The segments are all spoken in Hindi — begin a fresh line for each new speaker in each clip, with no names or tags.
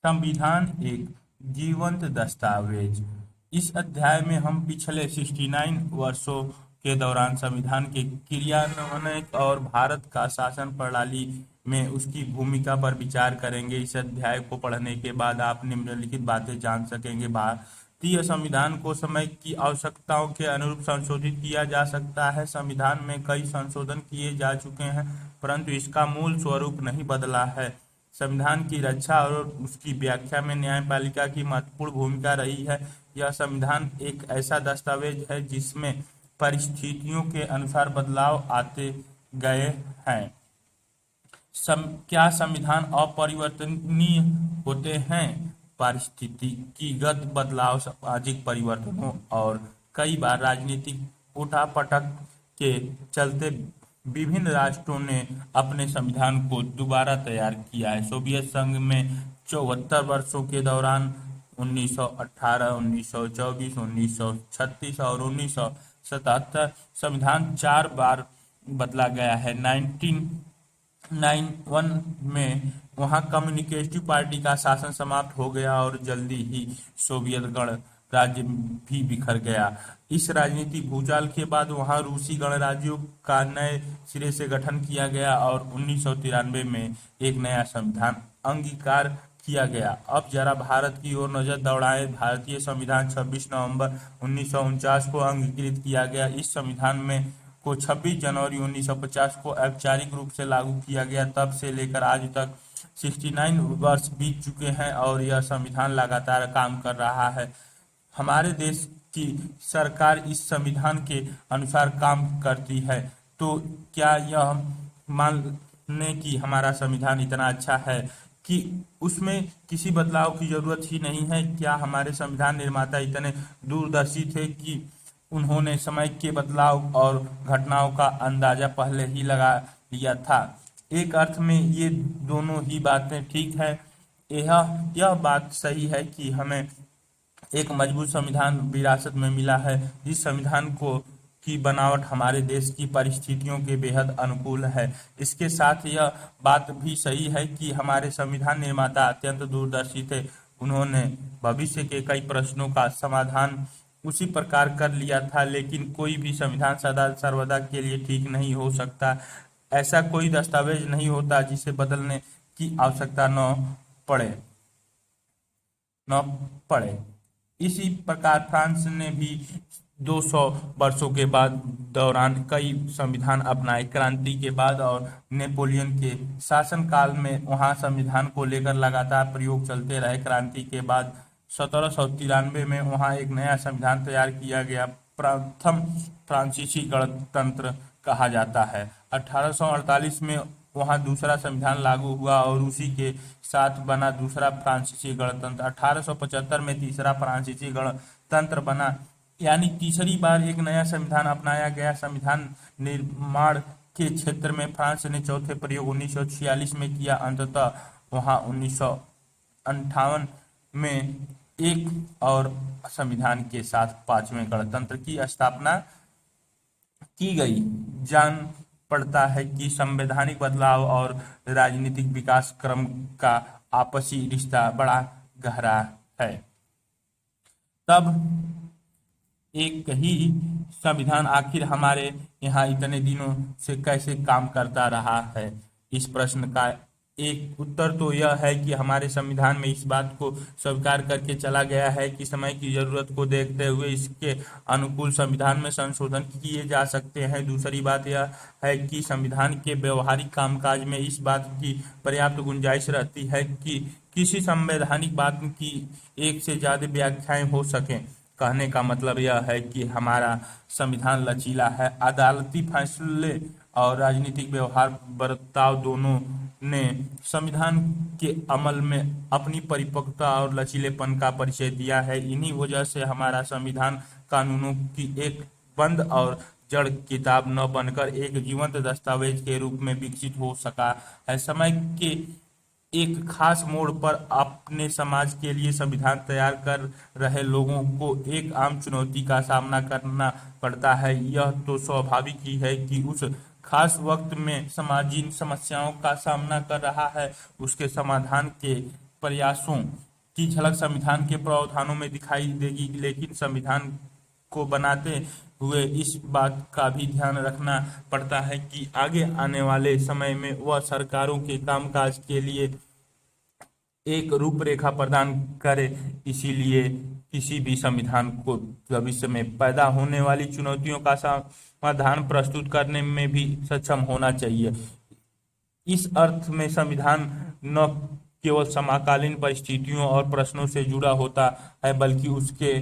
संविधान एक जीवंत दस्तावेज। इस अध्याय में हम पिछले 69 वर्षों के दौरान संविधान के क्रियान्वयन और भारत का शासन प्रणाली में उसकी भूमिका पर विचार करेंगे। इस अध्याय को पढ़ने के बाद आप निम्नलिखित बातें जान सकेंगे। भारतीय संविधान को समय की आवश्यकताओं के अनुरूप संशोधित किया जा सकता है। संविधान में कई संशोधन किए जा चुके हैं, परंतु इसका मूल स्वरूप नहीं बदला है। संविधान की रक्षा और उसकी व्याख्या में न्यायपालिका की महत्वपूर्ण भूमिका रही है। यह संविधान एक ऐसा दस्तावेज है जिसमें परिस्थितियों के अनुसार बदलाव आते गए हैं। क्या संविधान अपरिवर्तनीय होते हैं? पारिस्थितिकीगत बदलाव, सामाजिक परिवर्तनों और कई बार राजनीतिक उठापटक के चलते विभिन्न राष्ट्रों ने अपने संविधान को दोबारा तैयार किया है। सोवियत संघ में 74 वर्षों के दौरान 1918, 1924, 1936 और 1977 संविधान 4 बार बदला गया है। 1991 में वहां कम्युनिस्ट पार्टी का शासन समाप्त हो गया और जल्दी ही सोवियत गणराज्य भी बिखर गया। इस राजनीतिक भूचाल के बाद वहां रूसी गणराज्यों का नए सिरे से गठन किया गया और 1993 में एक नया संविधान अंगीकार किया गया। अब जरा भारत की ओर नजर दौड़ाएं। भारतीय संविधान 26 नवंबर 1949 को अंगीकृत किया गया। इस संविधान में को 26 जनवरी 1950 को औपचारिक रूप से लागू किया गया। तब से लेकर आज तक 69 वर्ष बीत चुके हैं और यह संविधान लगातार काम कर रहा है। हमारे देश की सरकार इस संविधान के अनुसार काम करती है। तो क्या यह मानने कि हमारा संविधान इतना अच्छा है कि उसमें किसी बदलाव की जरूरत ही नहीं है? क्या हमारे संविधान निर्माता इतने दूरदर्शी थे कि उन्होंने समय के बदलाव और घटनाओं का अंदाजा पहले ही लगा लिया था? एक अर्थ में ये दोनों ही बातें ठीक है। यह बात सही है कि हमें एक मजबूत संविधान विरासत में मिला है। इस संविधान को की बनावट हमारे देश की परिस्थितियों के बेहद अनुकूल है। इसके साथ यह बात भी सही है कि हमारे संविधान निर्माता अत्यंत दूरदर्शी थे। उन्होंने भविष्य के कई प्रश्नों का समाधान उसी प्रकार कर लिया था। लेकिन कोई भी संविधान सदा सर्वदा के लिए ठीक नहीं हो सकता। ऐसा कोई दस्तावेज नहीं होता जिसे बदलने की आवश्यकता पड़े न पड़े। इसी प्रकार फ्रांस ने भी 200 वर्षों के बाद दौरान कई संविधान अपनाए। क्रांति के बाद और नेपोलियन के शासनकाल में वहां संविधान को लेकर लगातार प्रयोग चलते रहे। क्रांति के बाद 1793 में वहां एक नया संविधान तैयार किया गया। प्रथम फ्रांसीसी गणतंत्र कहा जाता है। 1848 में वहां दूसरा संविधान लागू हुआ और उसी के साथ बना दूसरा फ्रांसीसी गणतंत्र। 1875 में तीसरा फ्रांसीसी गणतंत्र बना, यानी तीसरी बार एक नया संविधान अपनाया गया। संविधान निर्माण के क्षेत्र में फ्रांस ने चौथे प्रयोग 1946 में किया। अंततः वहां 1958 में एक और संविधान के साथ पांचवें गणतंत्र की स्थापना की गई। जान पड़ता है कि संवैधानिक बदलाव और राजनीतिक विकास क्रम का आपसी रिश्ता बड़ा गहरा है। तब एक ही संविधान आखिर हमारे यहाँ इतने दिनों से कैसे काम करता रहा है? इस प्रश्न का एक उत्तर तो यह है कि हमारे संविधान में इस बात को स्वीकार करके चला गया है कि समय की जरूरत को देखते हुए इसके अनुकूल संविधान में संशोधन किए जा सकते हैं। दूसरी बात यह है कि संविधान के व्यवहारिक कामकाज में इस बात की पर्याप्त गुंजाइश रहती है कि किसी संवैधानिक बात की एक से ज्यादा व्याख्याएं हो सकें। कहने का मतलब यह है कि हमारा संविधान लचीला है। अदालती फैसले और राजनीतिक व्यवहार बर्ताव दोनों ने संविधान के अमल में अपनी परिपक्वता और लचीलेपन का परिचय दिया है। इन्हीं वजह से हमारा संविधान कानूनों की एक बंद और जड़ किताब न बनकर एक जीवंत दस्तावेज के रूप में विकसित हो सका है। समय के एक खास मोड़ पर अपने समाज के लिए संविधान तैयार कर रहे लोगों को एक आम चुनौती का सामना करना पड़ता है। यह तो स्वाभाविक ही है कि उस खास वक्त में समाज जिन समस्याओं का सामना कर रहा है उसके समाधान के प्रयासों की झलक संविधान के प्रावधानों में दिखाई देगी, लेकिन संविधान को बनाते हुए इस बात का भी ध्यान रखना पड़ता है कि आगे आने वाले समय में वह सरकारों के कामकाज के लिए एक रूपरेखा प्रदान करे। इसीलिए किसी भी संविधान को भविष्य में पैदा होने वाली चुनौतियों का समाधान प्रस्तुत करने में भी सक्षम होना चाहिए। इस अर्थ में संविधान न केवल समकालीन परिस्थितियों और प्रश्नों से जुड़ा होता है, बल्कि उसके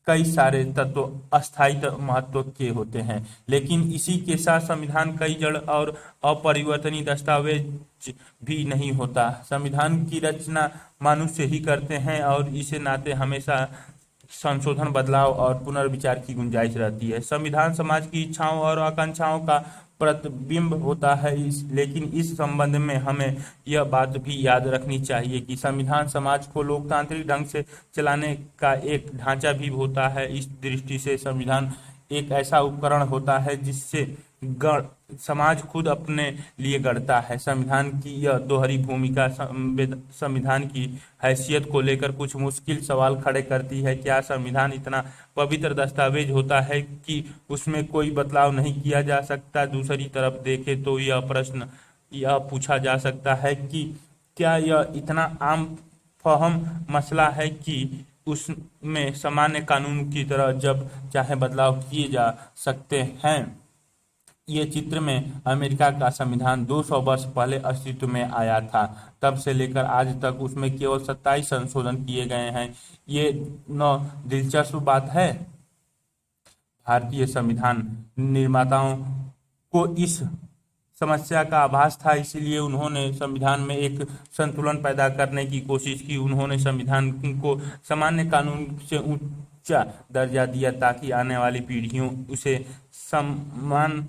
कई सारे तत्व अस्थायी महत्व के होते हैं। लेकिन इसी के साथ संविधान कई जड़ और अपरिवर्तनीय दस्तावेज भी नहीं होता। संविधान की रचना मनुष्य ही करते हैं और इसे नाते हमेशा संशोधन, बदलाव और पुनर्विचार की गुंजाइश रहती है। संविधान समाज की इच्छाओं और आकांक्षाओं का प्रतिबिंब होता है। लेकिन इस संबंध में हमें यह बात भी याद रखनी चाहिए कि संविधान समाज को लोकतांत्रिक ढंग से चलाने का एक ढांचा भी होता है। इस दृष्टि से संविधान एक ऐसा उपकरण होता है जिससे गण समाज खुद अपने लिए गढ़ता है। संविधान की यह दोहरी भूमिका संविधान की हैसियत को लेकर कुछ मुश्किल सवाल खड़े करती है। क्या संविधान इतना पवित्र दस्तावेज होता है कि उसमें कोई बदलाव नहीं किया जा सकता? दूसरी तरफ देखें तो यह प्रश्न यह पूछा जा सकता है कि क्या यह इतना आम फहम मसला है कि उसमें सामान्य कानून की तरह जब चाहे बदलाव किए जा सकते हैं? ये चित्र में अमेरिका का संविधान 200 वर्ष पहले अस्तित्व में आया था। तब से लेकर आज तक उसमें केवल 27 संशोधन किए गए हैं। ये न दिलचस्प बात है? भारतीय संविधान निर्माताओं को इस समस्या का आभास था, इसलिए उन्होंने संविधान में एक संतुलन पैदा करने की कोशिश की। उन्होंने संविधान को सामान्य कानून से ऊंचा दर्जा दिया ताकि आने वाली पीढ़ियों उसे सम्मान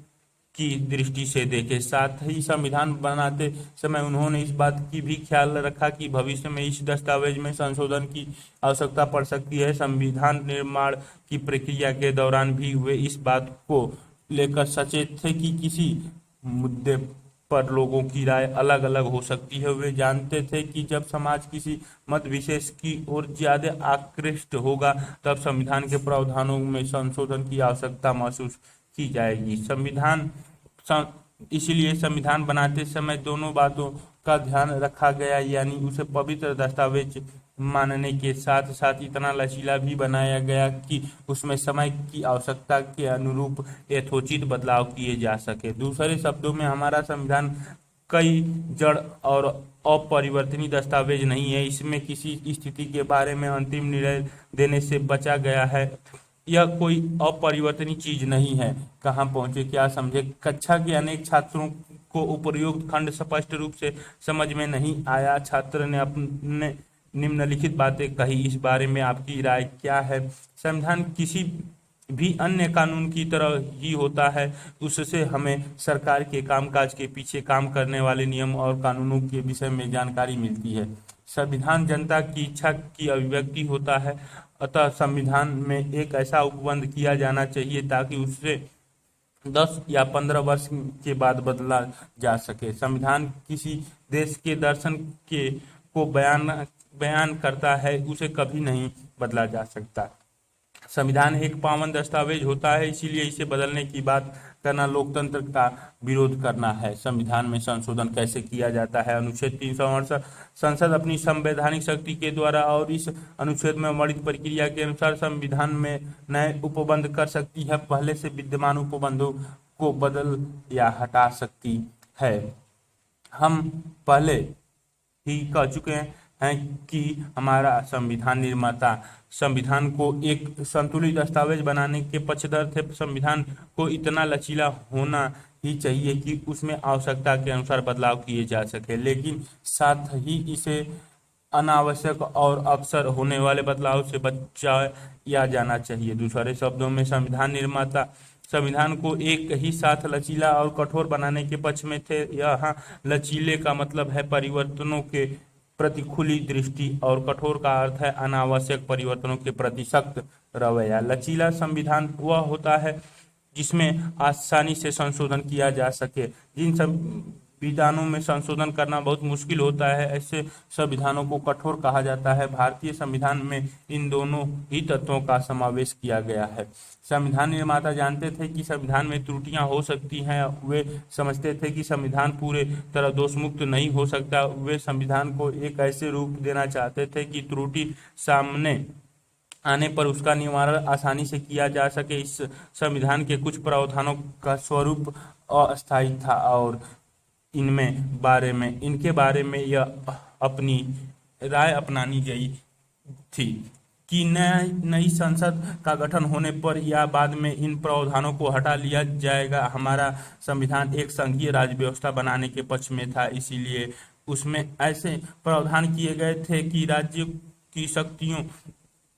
की दृष्टि से देखे। साथ ही संविधान बनाते समय उन्होंने इस बात की भी ख्याल रखा कि भविष्य में इस दस्तावेज में संशोधन की आवश्यकता पड़ सकती है। संविधान निर्माण की प्रक्रिया के दौरान भी वे इस बात को लेकर सचेत थे कि किसी मुद्दे पर लोगों की राय अलग अलग हो सकती है। वे जानते थे कि जब समाज किसी मत विशेष की ओर ज्यादा आकृष्ट होगा, तब संविधान के प्रावधानों में संशोधन की आवश्यकता महसूस की जाएगी। इसलिए संविधान बनाते समय दोनों बातों का ध्यान रखा गया, यानी उसे पवित्र दस्तावेज मानने के साथ साथ इतना लचीला भी बनाया गया कि उसमें समय की आवश्यकता के अनुरूप यथोचित बदलाव किए जा सके। दूसरे शब्दों में हमारा संविधान कई जड़ और अपरिवर्तनीय दस्तावेज नहीं है। इसमें किसी स्थिति के बारे में अंतिम निर्णय देने से बचा गया है। यह कोई अपरिवर्तनीय चीज नहीं है। कहाँ पहुंचे, क्या समझे? कक्षा के अनेक छात्रों को उपरोक्त खंड स्पष्ट रूप से समझ में नहीं आया। छात्र ने अपने निम्नलिखित बातें कही। इस बारे में आपकी राय क्या है? संविधान किसी भी अन्य कानून की तरह ही होता है। उससे हमें सरकार के कामकाज के पीछे काम करने वाले नियम और कानूनों के विषय में जानकारी मिलती है। संविधान जनता की इच्छा की अभिव्यक्ति होता है। अतः संविधान में एक ऐसा उपबंध किया जाना चाहिए ताकि उससे 10 या 15 वर्ष के बाद बदला जा सके। संविधान किसी देश के दर्शन के को बयान करता है, उसे कभी नहीं बदला जा सकता। संविधान एक पावन दस्तावेज होता है, इसीलिए इसे बदलने की बात करना लोकतंत्र का विरोध करना है। संविधान में संशोधन कैसे किया जाता है? अनुच्छेद 368 संसद अपनी संवैधानिक शक्ति के द्वारा और इस अनुच्छेद में वर्णित प्रक्रिया के अनुसार संविधान में नए उपबंध कर सकती है। पहले से विद्यमान उपबंधों को बदल या हटा सकती है। हम पहले ही कह चुके हैं कि हमारा संविधान निर्माता संविधान को एक संतुलित दस्तावेज बनाने के पक्षधर थे। संविधान को इतना लचीला होना ही चाहिए कि उसमें आवश्यकता के अनुसार बदलाव किए जा सके, लेकिन साथ ही इसे अनावश्यक और अक्सर होने वाले बदलाव से बचाया जाना चाहिए। दूसरे शब्दों में संविधान निर्माता संविधान को एक ही साथ लचीला और कठोर बनाने के पक्ष में थे। यहाँ लचीले का मतलब है परिवर्तनों के प्रति खुली दृष्टि और कठोर का अर्थ है अनावश्यक परिवर्तनों के प्रति सख्त रवैया। लचीला संविधान वह होता है जिसमें आसानी से संशोधन किया जा सके। विधानों में संशोधन करना बहुत मुश्किल होता है। ऐसे संविधानों को कठोर कहा जाता है। भारतीय संविधान में इन दोनों ही तत्वों का समावेश किया गया है। संविधान निर्माता जानते थे कि संविधान में त्रुटियां हो सकती हैं। वे समझते थे कि संविधान पूरे तरह दोषमुक्त नहीं हो सकता। वे संविधान को एक ऐसे रूप देना चाहते थे कि त्रुटि सामने आने पर उसका निवारण आसानी से किया जा सके। इस संविधान के कुछ प्रावधानों का स्वरूप अस्थायी था और इनके बारे में यह अपनी राय अपनानी गई थी कि नई संसद का गठन होने पर या बाद में इन प्रावधानों को हटा लिया जाएगा। हमारा संविधान एक संघीय राज्य व्यवस्था बनाने के पक्ष में था, इसीलिए उसमें ऐसे प्रावधान किए गए थे कि राज्य की शक्तियों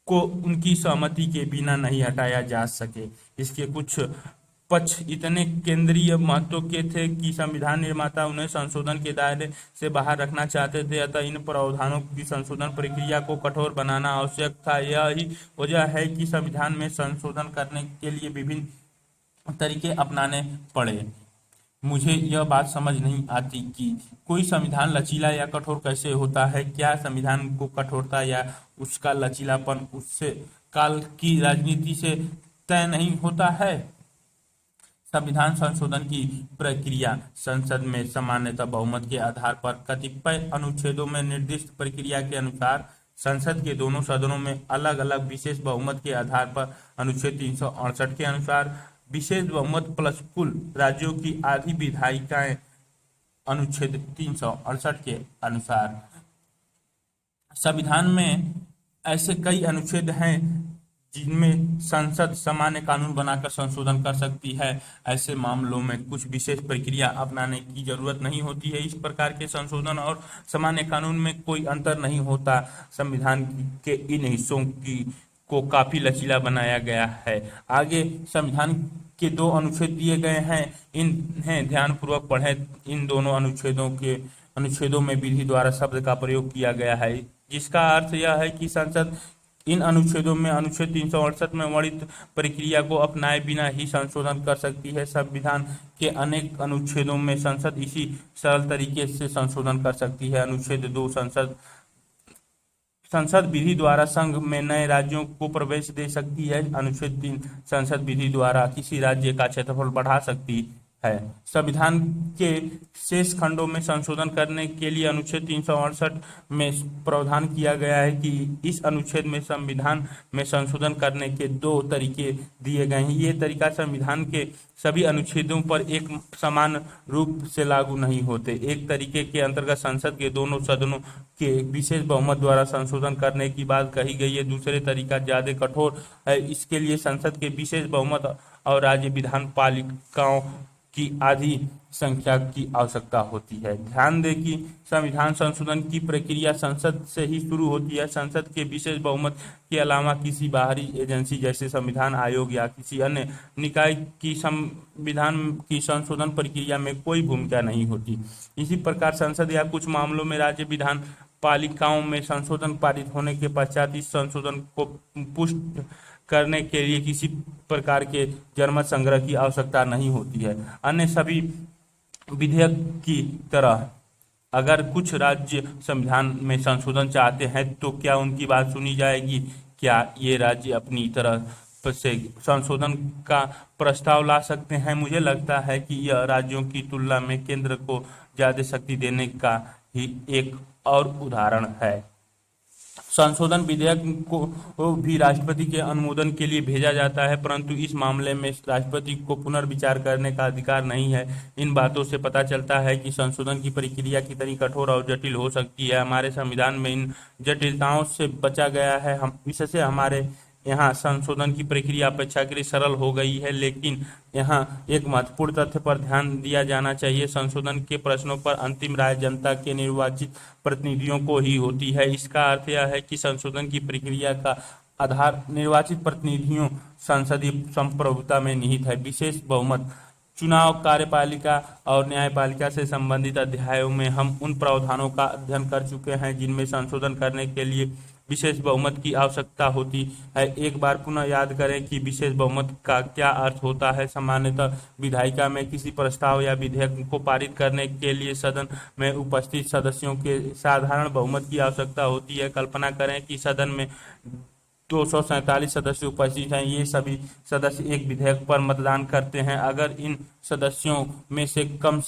को उनकी सहमति के बिना नहीं हटाया जा सके। इसके कुछ पक्ष इतने केंद्रीय महत्व के थे कि संविधान निर्माता उन्हें संशोधन के दायरे से बाहर रखना चाहते थे। अतः इन प्रावधानों की संशोधन प्रक्रिया को कठोर बनाना आवश्यक था। यह ही वजह है कि संविधान में संशोधन करने के लिए विभिन्न तरीके अपनाने पड़े। मुझे यह बात समझ नहीं आती कि कोई संविधान लचीला या कठोर कैसे होता है। क्या संविधान को कठोरता या उसका लचीलापन उससे काल की राजनीति से तय नहीं होता है? संविधान संशोधन की प्रक्रिया संसद में सामान्यतः बहुमत के आधार पर कतिपय अनुच्छेदों में निर्दिष्ट प्रक्रिया के अनुसार संसद के दोनों सदनों में अलग अलग विशेष बहुमत के आधार पर अनुच्छेद 368 के अनुसार विशेष बहुमत प्लस कुल राज्यों की आधी विधायिकाएं अनुच्छेद 368 के अनुसार। संविधान में ऐसे कई अनुच्छेद हैं जिनमें संसद सामान्य कानून बनाकर संशोधन कर सकती है। ऐसे मामलों में कुछ विशेष प्रक्रिया अपनाने की जरूरत नहीं होती है। इस प्रकार के संशोधन और सामान्य कानून में कोई अंतर नहीं होता। संविधान के इन हिस्सों को काफी लचीला बनाया गया है। आगे संविधान के 2 अनुच्छेद दिए गए हैं, इन्हें ध्यानपूर्वक पढ़ें। इन दोनों अनुच्छेदों में विधि द्वारा शब्द का प्रयोग किया गया है, जिसका अर्थ यह है कि संसद इन अनुच्छेदों में अनुच्छेद 368 में वर्णित प्रक्रिया को अपनाए बिना ही संशोधन कर सकती है। संविधान के अनेक अनुच्छेदों में संसद इसी सरल तरीके से संशोधन कर सकती है। अनुच्छेद 2 संसद विधि द्वारा संघ में नए राज्यों को प्रवेश दे सकती है। अनुच्छेद 3 संसद विधि द्वारा किसी राज्य का क्षेत्रफल बढ़ा सकती है। संविधान के शेष खंडों में संशोधन करने के लिए अनुच्छेद 368 में प्रावधान किया गया है कि इस अनुच्छेद में संविधान में संशोधन करने के 2 तरीके दिए गए हैं। ये तरीका संविधान के सभी अनुच्छेदों पर एक समान रूप से लागू नहीं होते। एक तरीके के अंतर्गत संसद के दोनों सदनों के विशेष बहुमत द्वारा संशोधन करने की बात कही गई है। दूसरे तरीका ज्यादा कठोर है। इसके लिए संसद के विशेष बहुमत और राज्य विधान पालिकाओं की आधी संख्या की आवश्यकता होती है। ध्यान दें कि संविधान संशोधन की प्रक्रिया संसद से ही शुरू होती है। संसद के विशेष बहुमत के अलावा किसी बाहरी एजेंसी जैसे संविधान आयोग या किसी अन्य निकाय की संविधान की संशोधन प्रक्रिया में कोई भूमिका नहीं होती। इसी प्रकार संसद या कुछ मामलों में राज्य विधान पालिकाओं में संशोधन पारित होने के पश्चात इस संशोधन को पुष्ट करने के लिए किसी प्रकार के जनमत संग्रह की आवश्यकता नहीं होती है। अन्य सभी विधेयक की तरह अगर कुछ राज्य संविधान में संशोधन चाहते हैं तो क्या उनकी बात सुनी जाएगी? क्या ये राज्य अपनी तरफ से संशोधन का प्रस्ताव ला सकते हैं? मुझे लगता है कि यह राज्यों की तुलना में केंद्र को ज्यादा शक्ति देने का ही एक और उदाहरण है। संशोधन विधेयक को भी राष्ट्रपति के अनुमोदन के लिए भेजा जाता है, परंतु इस मामले में राष्ट्रपति को पुनर्विचार करने का अधिकार नहीं है। इन बातों से पता चलता है कि संशोधन की प्रक्रिया कितनी कठोर और जटिल हो सकती है। हमारे संविधान में इन जटिलताओं से बचा गया है। इससे हमारे यहाँ संशोधन की प्रक्रिया अपेक्षाकृत सरल हो गई है। लेकिन यहाँ एक महत्वपूर्ण तथ्य पर ध्यान दिया जाना चाहिए। संशोधन के प्रश्नों पर अंतिम राय जनता के निर्वाचित प्रतिनिधियों को ही होती है। इसका अर्थ यह है कि संशोधन की प्रक्रिया का आधार निर्वाचित प्रतिनिधियों संसदीय संप्रभुता में निहित है। विशेष बहुमत चुनाव, कार्यपालिका और न्यायपालिका से संबंधित अध्यायों में हम उन प्रावधानों का अध्ययन कर चुके हैं जिनमें संशोधन करने के लिए विशेष बहुमत की आवश्यकता होती है। एक बार पुनः याद करें कि विशेष बहुमत का क्या अर्थ होता है। सामान्यतः विधायिका में किसी प्रस्ताव या विधेयक को पारित करने के लिए सदन में उपस्थित सदस्यों के साधारण बहुमत की आवश्यकता होती है। कल्पना करें कि सदन में 247 सदस्य उपस्थित हैं। ये सभी सदस्य एक विधेयक पर मतदान करते हैं। अगर इन सदस्यों में से कम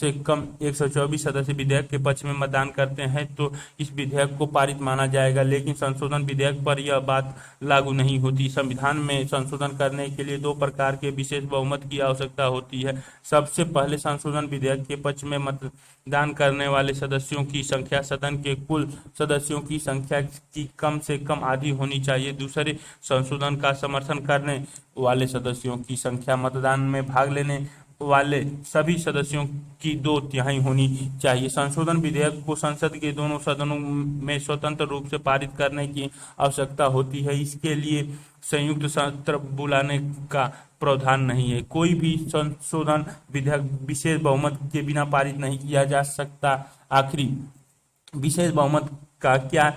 124 सदस्य विधेयक के पक्ष में मतदान करते हैं तो इस विधेयक को पारित माना जाएगा। लेकिन संशोधन विधेयक पर यह बात लागू नहीं होती। संविधान में संशोधन करने के लिए दो प्रकार के विशेष बहुमत की आवश्यकता होती है। सबसे पहले, संशोधन विधेयक के पक्ष में मतदान करने वाले सदस्यों की संख्या सदन के कुल सदस्यों की संख्या की कम से कम आधी होनी चाहिए। दूसरे, संशोधन का समर्थन करने वाले सदस्यों की संख्या मतदान में भाग लेने वाले सभी सदस्यों की 2/3 होनी चाहिए। संशोधन विधेयक को संसद के दोनों सदनों में स्वतंत्र रूप से पारित करने की आवश्यकता होती है। इसके लिए संयुक्त सत्र बुलाने का प्रावधान नहीं है। कोई भी संशोधन विधेयक विशेष बहुमत के बिना पारित नहीं किया जा सकता। आखिरी, विशेष बहुमत का क्या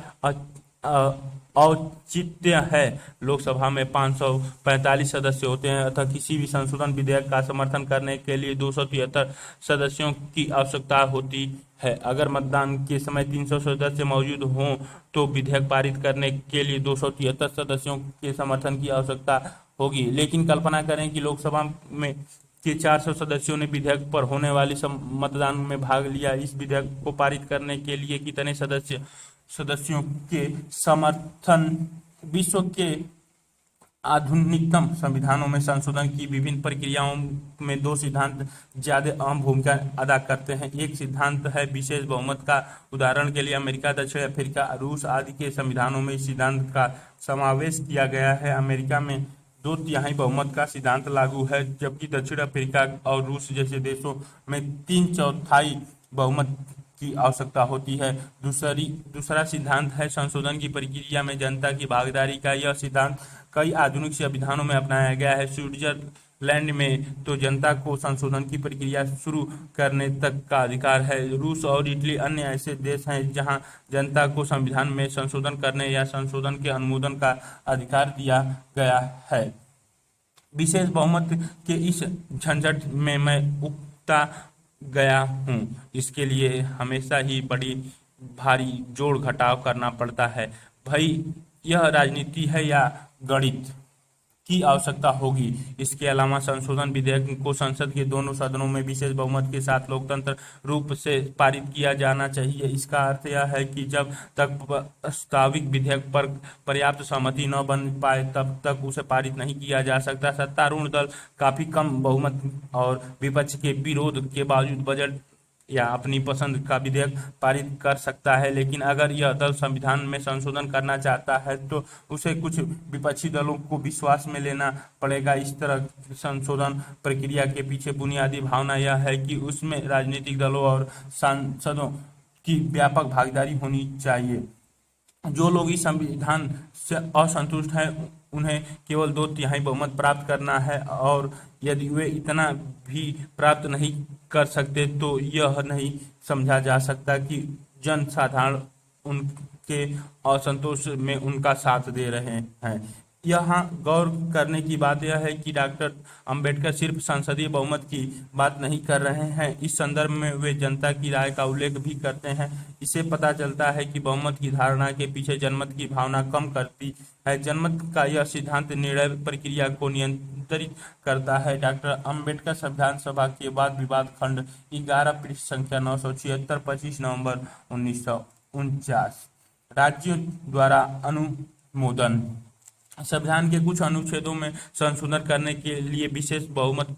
औचित्य है। लोकसभा में 545 सदस्य होते हैं अतः किसी भी संशोधन विधेयक का समर्थन करने के लिए 273 सदस्यों की आवश्यकता होती है। अगर मतदान के समय 300 सदस्य मौजूद हों तो विधेयक पारित करने के लिए 273 सदस्यों के समर्थन की आवश्यकता होगी। लेकिन कल्पना करें कि लोकसभा में के 400 सदस्यों ने विधेयक पर होने वाली मतदान में भाग लिया। इस विधेयक को पारित करने के लिए कितने सदस्यों के समर्थन। विश्व के आधुनिकतम संविधानों में संशोधन की विभिन्न प्रक्रियाओं में दो सिद्धांत ज्यादा अहम भूमिका अदा करते हैं। एक सिद्धांत है विशेष बहुमत का। उदाहरण के लिए अमेरिका, दक्षिण अफ्रीका, रूस आदि के संविधानों में इस सिद्धांत का समावेश किया गया है। अमेरिका में 2/3 बहुमत का सिद्धांत लागू है, जबकि दक्षिण अफ्रीका और रूस जैसे देशों में 3/4 बहुमत की आवश्यकता होती है। दूसरा सिद्धांत है संशोधन की प्रक्रिया में जनता की भागीदारी का। यह सिद्धांत कई आधुनिक संविधानों में अपनाया गया है। स्विट्जरलैंड में तो जनता को संशोधन की प्रक्रिया शुरू करने तक का अधिकार है। रूस और इटली अन्य ऐसे देश हैं जहां जनता को संविधान में संशोधन करने या संशोधन के अनुमोदन का अधिकार दिया गया है। विशेष बहुमत के इस झंझट में मैं उकता गया हूँ। इसके लिए हमेशा ही बड़ी भारी जोड़ घटाव करना पड़ता है। भाई, यह राजनीति है या गणित की आवश्यकता होगी। इसके अलावा संशोधन विधेयक को संसद के दोनों सदनों में विशेष बहुमत के साथ लोकतंत्र रूप से पारित किया जाना चाहिए। इसका अर्थ यह है कि जब तक प्रस्तावित विधेयक पर पर्याप्त सहमति न बन पाए तब तक उसे पारित नहीं किया जा सकता। सत्तारूढ़ दल काफी कम बहुमत और विपक्ष के विरोध के बावजूद बजट या अपनी पसंद का विधेयक पारित कर सकता है। लेकिन अगर यह दल संविधान में संशोधन करना चाहता है तो उसे कुछ विपक्षी दलों को विश्वास में लेना पड़ेगा। इस तरह की संशोधन प्रक्रिया के पीछे बुनियादी भावना यह है कि उसमें राजनीतिक दलों और सांसदों की व्यापक भागीदारी होनी चाहिए। जो लोग इस संविधान से असंतुष्ट हैं उन्हें केवल 2/3 बहुमत प्राप्त करना है, और यदि वे इतना भी प्राप्त नहीं कर सकते तो यह नहीं समझा जा सकता कि जन साधारण उनके असंतोष में उनका साथ दे रहे हैं। यहाँ गौर करने की बात यह है कि डॉक्टर अंबेडकर सिर्फ संसदीय बहुमत की बात नहीं कर रहे हैं। इस संदर्भ में वे जनता की राय का उल्लेख भी करते हैं। इससे पता चलता है कि बहुमत की धारणा के पीछे जनमत की भावना कम करती है। जनमत का यह सिद्धांत निर्णय प्रक्रिया को नियंत्रित करता है। डॉक्टर अंबेडकर संविधान सभा के वाद विवाद खंड 11 पृष्ठ संख्या 976, 25 नवंबर 1949। राज्यों द्वारा अनुमोदन। संविधान के कुछ अनुच्छेदों में संशोधन करने के लिए विशेष बहुमत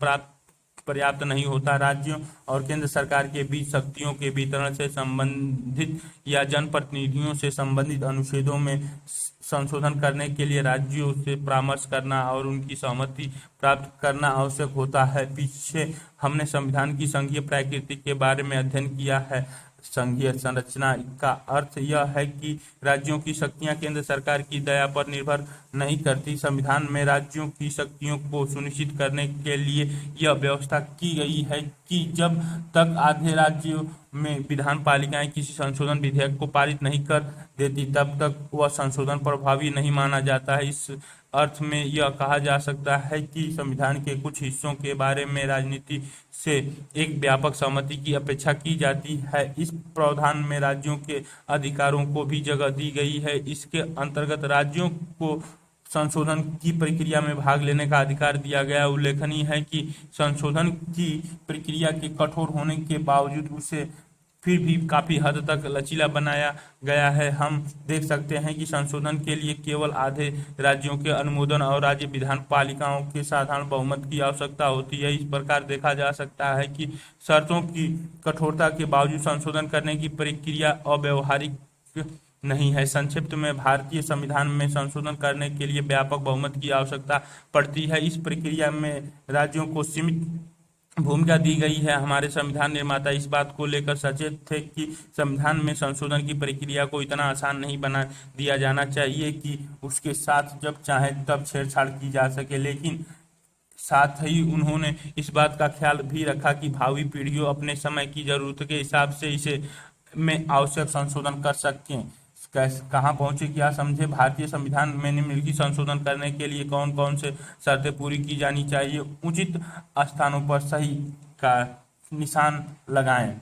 पर्याप्त नहीं होता। राज्यों और केंद्र सरकार के बीच शक्तियों के वितरण से संबंधित या जनप्रतिनिधियों से संबंधित अनुच्छेदों में संशोधन करने के लिए राज्यों से परामर्श करना और उनकी सहमति प्राप्त करना आवश्यक होता है। पीछे हमने संविधान की संघीय प्रकृति के बारे में अध्ययन किया है। संघीय संरचना का अर्थ यह है कि राज्यों की शक्तियां केंद्र सरकार की दया पर निर्भर नहीं करती। संविधान में राज्यों की शक्तियों को सुनिश्चित करने के लिए यह व्यवस्था की गई है कि जब तक आधे राज्यों में विधान पालिकाएं किसी संशोधन विधेयक को पारित नहीं कर देती, तब तक वह संशोधन प्रभावी नहीं माना जाता है। इस अर्थ में यह कहा जा सकता है कि संविधान के कुछ हिस्सों के बारे में राजनीति से एक व्यापक सहमति की अपेक्षा की जाती है। इस प्रावधान में राज्यों के अधिकारों को भी जगह दी गई है। इसके अंतर्गत राज्यों को संशोधन की प्रक्रिया में भाग लेने का अधिकार दिया गया। उल्लेखनीय है कि संशोधन की प्रक्रिया के कठोर होने के बावजूद उसे फिर भी काफी हद तक लचीला बनाया गया है। हम देख सकते हैं कि संशोधन के लिए केवल आधे राज्यों के अनुमोदन और राज्य विधान पालिकाओं के साधारण बहुमत की आवश्यकता होती है। इस प्रकार देखा जा सकता है कि शर्तों की कठोरता के बावजूद संशोधन करने की प्रक्रिया अव्यावहारिक नहीं है। संक्षिप्त में, भारतीय संविधान में संशोधन करने के लिए व्यापक बहुमत की आवश्यकता पड़ती है। इस प्रक्रिया में राज्यों को सीमित भूमिका दी गई है। हमारे संविधान निर्माता इस बात को लेकर सचेत थे कि संविधान में संशोधन की प्रक्रिया को इतना आसान नहीं बना दिया जाना चाहिए कि उसके साथ जब चाहे तब छेड़छाड़ की जा सके, लेकिन साथ ही उन्होंने इस बात का ख्याल भी रखा कि भावी पीढ़ियों अपने समय की जरूरत के हिसाब से इसे में आवश्यक संशोधन कर सकें। कहाँ पहुंचे, क्या समझे। भारतीय संविधान में निम्नलिखित संशोधन करने के लिए कौन कौन से शर्तें पूरी की जानी चाहिए। उचित स्थानों पर सही का निशान लगाएं।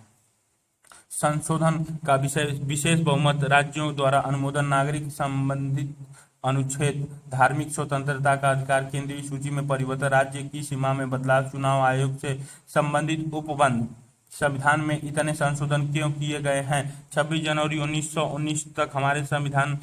संशोधन का विषय विशेष बहुमत, राज्यों द्वारा अनुमोदन, नागरिक संबंधित अनुच्छेद, धार्मिक स्वतंत्रता का अधिकार, केंद्रीय सूची में परिवर्तन, राज्य की सीमा में बदलाव, चुनाव आयोग से संबंधित उपबंध। संविधान में इतने संशोधन क्यों किए गए हैं। 26 जनवरी 1919 तक हमारे संविधान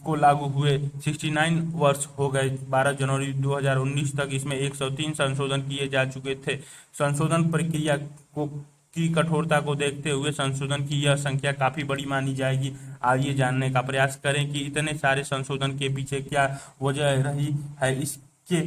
को लागू हुए 69 वर्ष हो गए। 12 जनवरी 2019 तक इसमें 103 संशोधन किए जा चुके थे। संशोधन प्रक्रिया को की कठोरता को देखते हुए संशोधन की यह संख्या काफी बड़ी मानी जाएगी। आइए जानने का प्रयास करें कि इतने सारे संशोधन के पीछे क्या वजह रही है, इसके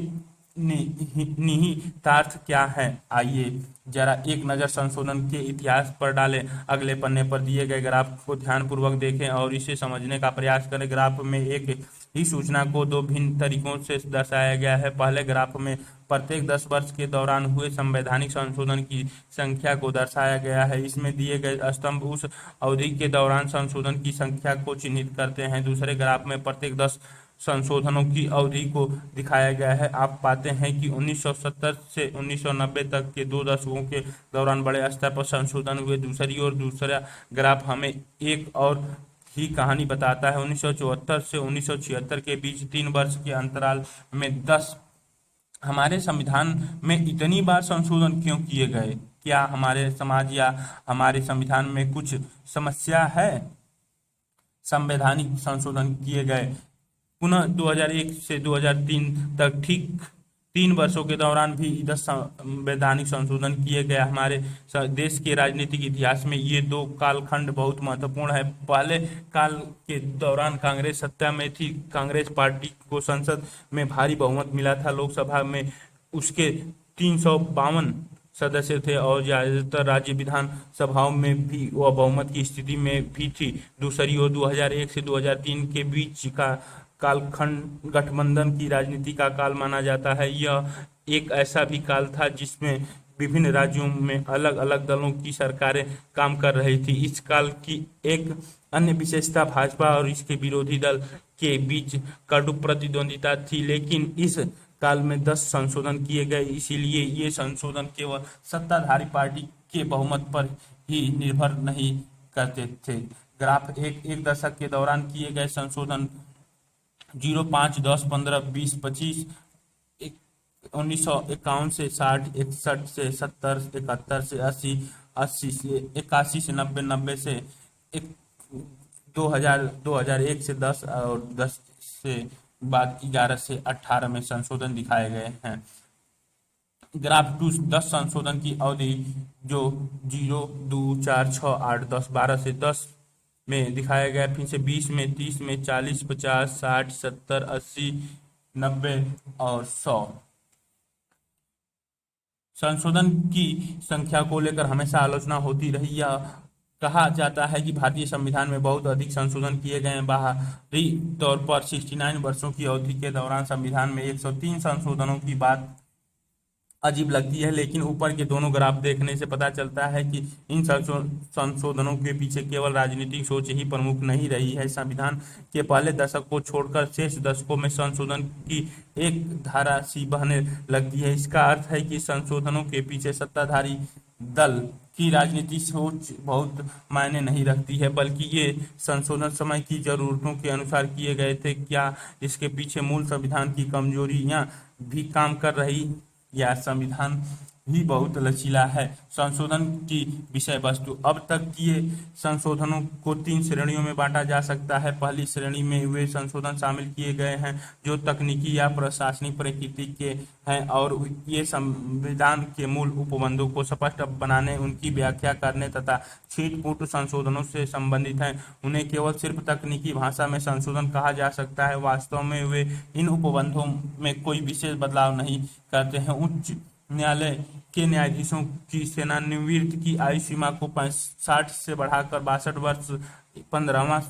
निहितार्थ क्या है। आइए जरा एक नज़र संशोधन के इतिहास पर डालें। अगले पन्ने पर दिए गए ग्राफ को ध्यानपूर्वक देखें और इसे समझने का प्रयास करें। ग्राफ में एक ही सूचना को दो भिन्न तरीकों से दर्शाया गया है। पहले ग्राफ में प्रत्येक 10 वर्ष के दौरान हुए संवैधानिक संशोधन की संख्या को दर्शाया गया है। इसमें दिए गए स्तंभ उस अवधि के दौरान संशोधन की संख्या को चिन्हित करते हैं। दूसरे ग्राफ में प्रत्येक 10 संशोधनों की अवधि को दिखाया गया है। आप पाते हैं कि 1970 से 1990 तक के 2 दशकों के दौरान बड़े स्तर पर संशोधन हुए। दूसरी ओर दूसरा ग्राफ हमें एक और ही कहानी बताता है। 1974 से 1976 के बीच 3 वर्ष के अंतराल में 10 हमारे संविधान में इतनी बार संशोधन क्यों किए गए। क्या हमारे समाज या हमारे संविधान में कुछ समस्या है। संवैधानिक संशोधन किए गए पुनः 2001 से 2003 तक ठीक 3 वर्षों के दौरान भी 10 संवैधानिक संशोधन किए गए। हमारे देश के राजनीतिक इतिहास में ये 2 कालखंड बहुत महत्वपूर्ण है। पहले काल के दौरान कांग्रेस सत्ता में थी। कांग्रेस पार्टी को संसद में भारी बहुमत मिला था। लोकसभा में उसके 352 सदस्य थे और ज्यादातर राज्य विधान सभाओं में भी वह बहुमत की स्थिति में भी थी। दूसरी ओर 2001 से 2003 के बीच का कालखंड गठबंधन की राजनीति का काल माना जाता है। यह एक ऐसा भी काल था जिसमें विभिन्न राज्यों में अलग अलग दलों की सरकारें काम कर रही थी। इस काल की एक अन्य विशेषता भाजपा और इसके विरोधी दल के बीच कड़ू प्रतिद्वंदिता थी, लेकिन इस काल में 10 संशोधन किए गए। इसीलिए ये संशोधन केवल सत्ताधारी पार्टी के बहुमत पर ही निर्भर नहीं करते थे। ग्राफ एक दशक के दौरान किए गए संशोधन 0, 5, 10, 15, 20, 25, 1951 से 60, 61 से 70, 71 से 80, 80 से 81 से 90, 90 से 2000, 2001 से 10 और 10 से बाद 11 से 18 में संशोधन दिखाए गए हैं। ग्राफ 2 10 संशोधन की अवधि जो 0, 2, 4, 6, 8, 10, 12 से 10 में दिखाया गया, फिर से 20 में, 30 में, 40, 50, 60, 70, 80, 90 और 100। संशोधन की संख्या को लेकर हमेशा आलोचना होती रही। यह कहा जाता है कि भारतीय संविधान में बहुत अधिक संशोधन किए गए हैं। बाहरी तौर पर 69 वर्षों की अवधि के दौरान संविधान में 103 संशोधनों की बात अजीब लगती है, लेकिन ऊपर के दोनों ग्राफ देखने से पता चलता है कि इन संशोधनों के पीछे केवल राजनीतिक सोच ही प्रमुख नहीं रही है। संविधान के पहले दशक को छोड़कर शेष दशकों में संशोधन की एक धारा सी बहने लगती है। इसका अर्थ है कि संशोधनों के पीछे सत्ताधारी दल की राजनीतिक सोच बहुत मायने नहीं रखती है, बल्कि ये संशोधन समय की जरूरतों के अनुसार किए गए थे। क्या इसके पीछे मूल संविधान की कमजोरियां भी काम कर रही, या संविधान ही बहुत लचीला है? संशोधन की विषय वस्तु। अब तक किए संशोधनों को 3 श्रेणियों में बांटा जा सकता है। पहली श्रेणी में वे संशोधन शामिल किए गए हैं जो तकनीकी या प्रशासनिक प्रकृति के हैं और ये संविधान के मूल उपबंधों को स्पष्ट बनाने, उनकी व्याख्या करने तथा छींट-फूट संशोधनों से संबंधित हैं। उन्हें केवल सिर्फ तकनीकी भाषा में संशोधन कहा जा सकता है। वास्तव में वे इन उपबंधों में कोई विशेष बदलाव नहीं करते हैं। उच्च न्यायालय के न्यायाधीशों की सेवानिवृत्ति की आयु सीमा को 60 से बढ़ाकर 62 वर्ष 15वां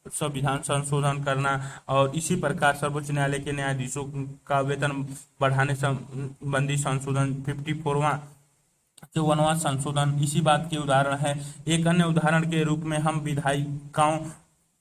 संविधान संशोधन करना और इसी प्रकार सर्वोच्च न्यायालय के न्यायाधीशों का वेतन बढ़ाने संबंधी संशोधन 54वां 54वां संशोधन इसी बात के उदाहरण है। एक अन्य उदाहरण के रूप में हम विधायिकाओं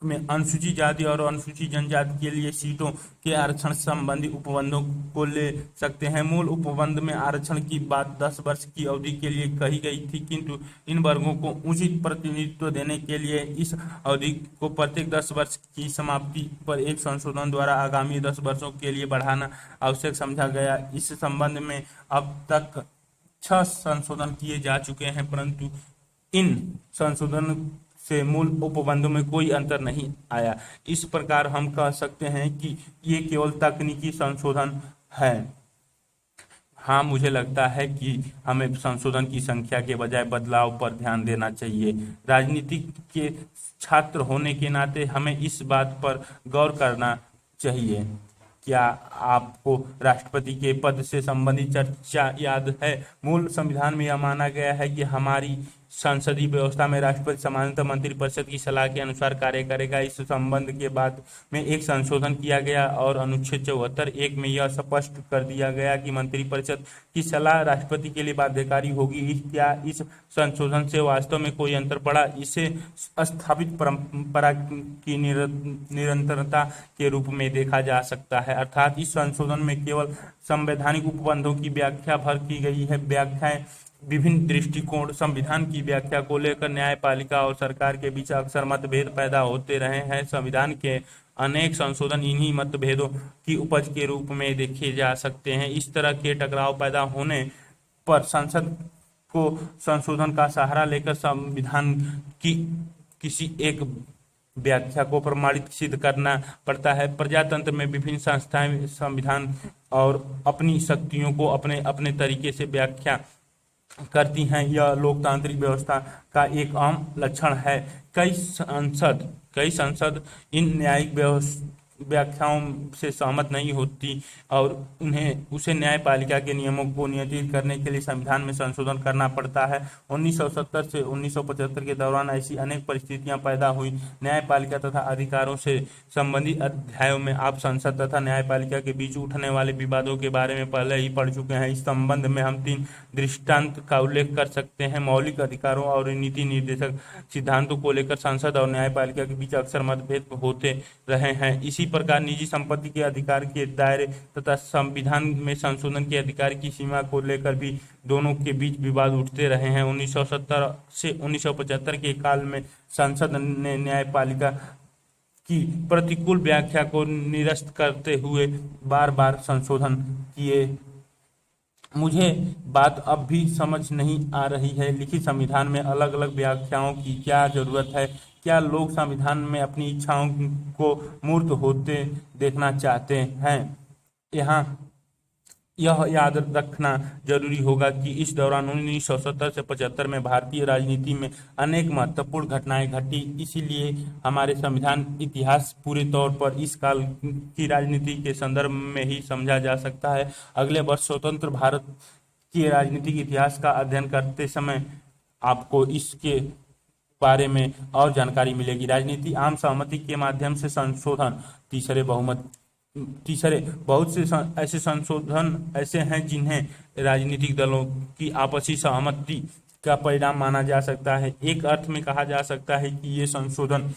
में अनुसूचित जाति और अनुसूचित जनजाति के लिए सीटों के आरक्षण संबंधी उपबंधों को ले सकते हैं। मूल उपबंध में आरक्षण की बात 10 वर्ष की अवधि के लिए कही गई थी, किंतु इन वर्गों को उचित प्रतिनिधित्व देने के लिए इस अवधि को प्रत्येक 10 वर्ष की समाप्ति पर एक संशोधन द्वारा आगामी 10 वर्षों के लिए बढ़ाना आवश्यक समझा गया। इस संबंध में अब तक 6 संशोधन किए जा चुके हैं, परंतु इन संशोधन से मूल उपबंधों में कोई अंतर नहीं आया। इस प्रकार हम कह सकते हैं कि ये केवल तकनीकी संशोधन है। हाँ, मुझे लगता है कि हमें संशोधन की संख्या के बजाय बदलाव पर ध्यान देना चाहिए। राजनीति के छात्र होने के नाते हमें इस बात पर गौर करना चाहिए। क्या आपको राष्ट्रपति के पद से संबंधित चर्चा याद है? मूल संविधान में यह माना गया है कि हमारी संसदीय व्यवस्था में राष्ट्रपति सामान्यतः मंत्रिपरिषद की सलाह के अनुसार कार्य करेगा। इस संबंध के बाद में एक संशोधन किया गया और अनुच्छेद 74(1) में यह स्पष्ट कर दिया गया कि मंत्रिपरिषद की सलाह राष्ट्रपति के लिए बाध्यकारी होगी। क्या इस संशोधन से वास्तव में कोई अंतर पड़ा? इसे स्थापित परंपरा की निरंतरता के रूप में देखा जा सकता है, अर्थात इस संशोधन में केवल संवैधानिक उपबंधों की व्याख्या भर की गई है। व्याख्याएं विभिन्न दृष्टिकोण। संविधान की व्याख्या को लेकर न्यायपालिका और सरकार के बीच अक्सर मतभेद पैदा होते रहे हैं। संविधान के अनेक संशोधन इन्हीं मतभेदों की उपज के रूप में देखे जा सकते हैं। इस तरह के टकराव पैदा होने पर संसद को संशोधन का सहारा लेकर संविधान की किसी एक व्याख्या को प्रमाणित सिद्ध करना पड़ता है। प्रजातंत्र में विभिन्न संस्थाएं संविधान और अपनी शक्तियों को अपने अपने तरीके से व्याख्या करती हैं। यह लोकतांत्रिक व्यवस्था का एक आम लक्षण है। कई संसद इन न्यायिक व्याख्याओं से सहमत नहीं होती और उसे न्यायपालिका के नियमों को नियंत्रित करने के लिए संविधान में संशोधन करना पड़ता है। 1970 से 1975 के दौरान ऐसी अनेक परिस्थितियां पैदा हुई। न्यायपालिका तथा अधिकारों से संबंधित अध्यायों में आप संसद तथा न्यायपालिका के बीच उठने वाले विवादों के बारे में पहले ही पढ़ चुके हैं। इस संबंध में हम 3 दृष्टांत का उल्लेख कर सकते हैं। मौलिक अधिकारों और नीति निर्देशक सिद्धांतों को लेकर संसद और न्यायपालिका के बीच अक्सर मतभेद होते रहे हैं। इसी प्रकार निजी संपत्ति के अधिकार के दायरे तथा संविधान में संशोधन के अधिकार की सीमा को लेकर भी दोनों के बीच विवाद उठते रहे हैं। 1970 से 1975 के काल में संसद ने न्यायपालिका की प्रतिकूल व्याख्या को निरस्त करते हुए बार बार संशोधन किए। मुझे बात अब भी समझ नहीं आ रही है, लिखित संविधान में अलग अलग व्याख्याओं की क्या जरूरत है? क्या लोग संविधान में अपनी इच्छाओं को मूर्त होते देखना चाहते हैं? यहाँ यह याद रखना जरूरी होगा कि इस दौरान 1970 से 75 में भारतीय राजनीति में अनेक महत्वपूर्ण घटनाएं घटी। इसीलिए हमारे संविधान इतिहास पूरे तौर पर इस काल की राजनीति के संदर्भ में ही समझा जा सकता है। अगले वर्ष स्वतंत्र भारत के राजनीतिक इतिहास का अध्ययन करते समय आपको इसके बारे में और जानकारी मिलेगी। राजनीति आम सहमति के माध्यम से संशोधन। तीसरे बहुत से ऐसे संशोधन ऐसे हैं जिन्हें राजनीतिक दलों की आपसी सहमति का परिणाम माना जा सकता है। एक अर्थ में कहा जा सकता है कि ये संशोधन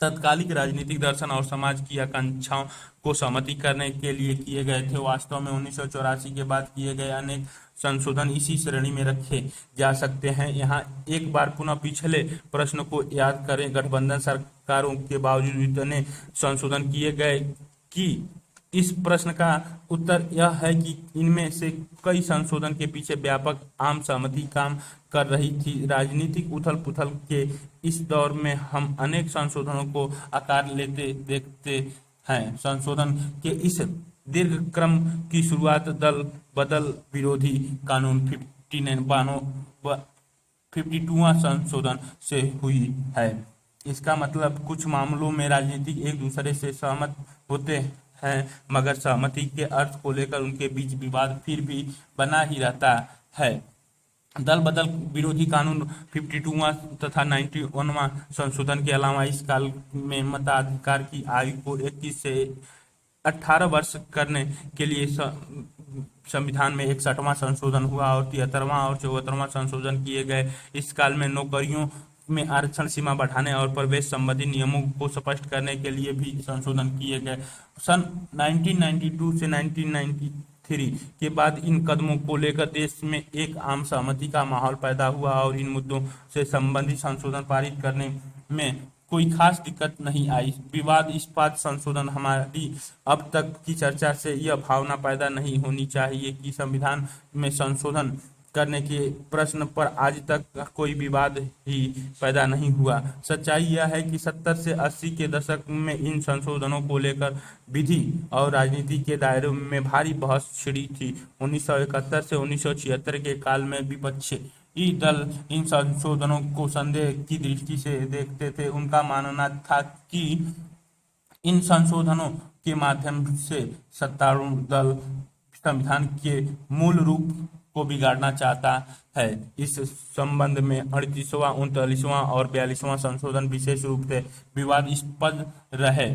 तत्कालिक राजनीतिक दर्शन और समाज की आकांक्षाओं को सहमति करने के लिए किए गए थे। वास्तव में 1984 के बाद किए गए अनेक संशोधन इसी श्रेणी में रखे जा सकते हैं। यहाँ एक बार पुनः पिछले प्रश्न को याद करें। गठबंधन सरकारों के बावजूद इतने संशोधन किए गए कि इस प्रश्न का उत्तर यह है कि इनमें से कई संशोधन के पीछे व्यापक आम सहमति काम कर रही थी। राजनीतिक उथल पुथल के इस दौर में हम अनेक संशोधनों को आकार लेते देखते हैं। संशोधन के इस दीर्घ क्रम की शुरुआत दल बदल विरोधी कानून 52वां संशोधन से हुई है। इसका मतलब कुछ मामलों में राजनीतिक एक दूसरे से सहमत होते हैं, मगर सहमति के अर्थ को लेकर उनके बीच विवाद फिर भी बना ही रहता है। दल बदल विरोधी कानून 52वां तथा 91वां संशोधन के अलावा इस काल में मताधिकार की आयु को 21 से 18 वर्ष करने के लिए संविधान में 61वां संशोधन हुआ और 73वां और 74वां संशोधन किए गए। इस काल में नौकरियों में आरक्षण सीमा बढ़ाने और प्रवेश संबंधी नियमों को स्पष्ट करने के लिए भी संशोधन किए गए। सन 1992 से 1993 के बाद इन कदमों को लेकर देश में एक आम सहमति का माहौल पैदा हुआ और इन मुद्दों से संबंधित संशोधन पारित करने में कोई खास दिक्कत नहीं आई। विवाद इस्पात संशोधन हमारी अब तक की चर्चा से यह भावना पैदा नहीं होनी चाहिए कि संविधान में संशोधन करने के प्रश्न पर आज तक कोई विवाद ही पैदा नहीं हुआ। सच्चाई यह है कि 70 से 80 के दशक में इन संशोधनों को लेकर विधि और राजनीति के दायरे में भारी बहस छिड़ी थी। 1971 से 1976 के काल में विपक्षी दल इन संशोधनों को संदेह की दृष्टि से देखते थे। उनका मानना था कि इन संशोधनों के माध्यम से सत्तारूढ़ दल संविधान के मूल रूप को बिगाड़ना चाहता है। इस संबंध में 38वां, 39वां और 42वां संशोधन विशेष रूप से विवादास्पद रहे।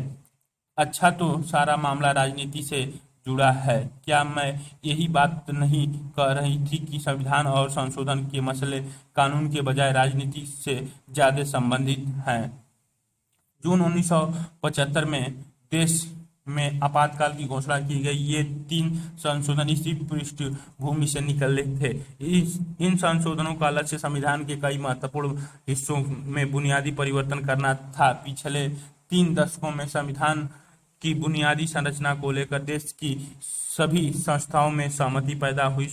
अच्छा, तो सारा मामला राजनीति से जुड़ा है। क्या मैं यही बात नहीं कह रही थी कि संविधान और संशोधन के मसले कानून के बजाय राजनीति से ज्यादा संबंधित हैं। जून 1975 में देश में आपातकाल की घोषणा की गई। ये 3 संशोधन इसी पृष्ठभूमि से निकले थे। इन संशोधनों का लक्ष्य संविधान के कई महत्वपूर्ण हिस्सों में बुनियादी परिवर्तन करना था। पिछले 3 दशकों में संविधान की बुनियादी संरचना को लेकर देश की सभी संस्थाओं में सहमति पैदा हुई।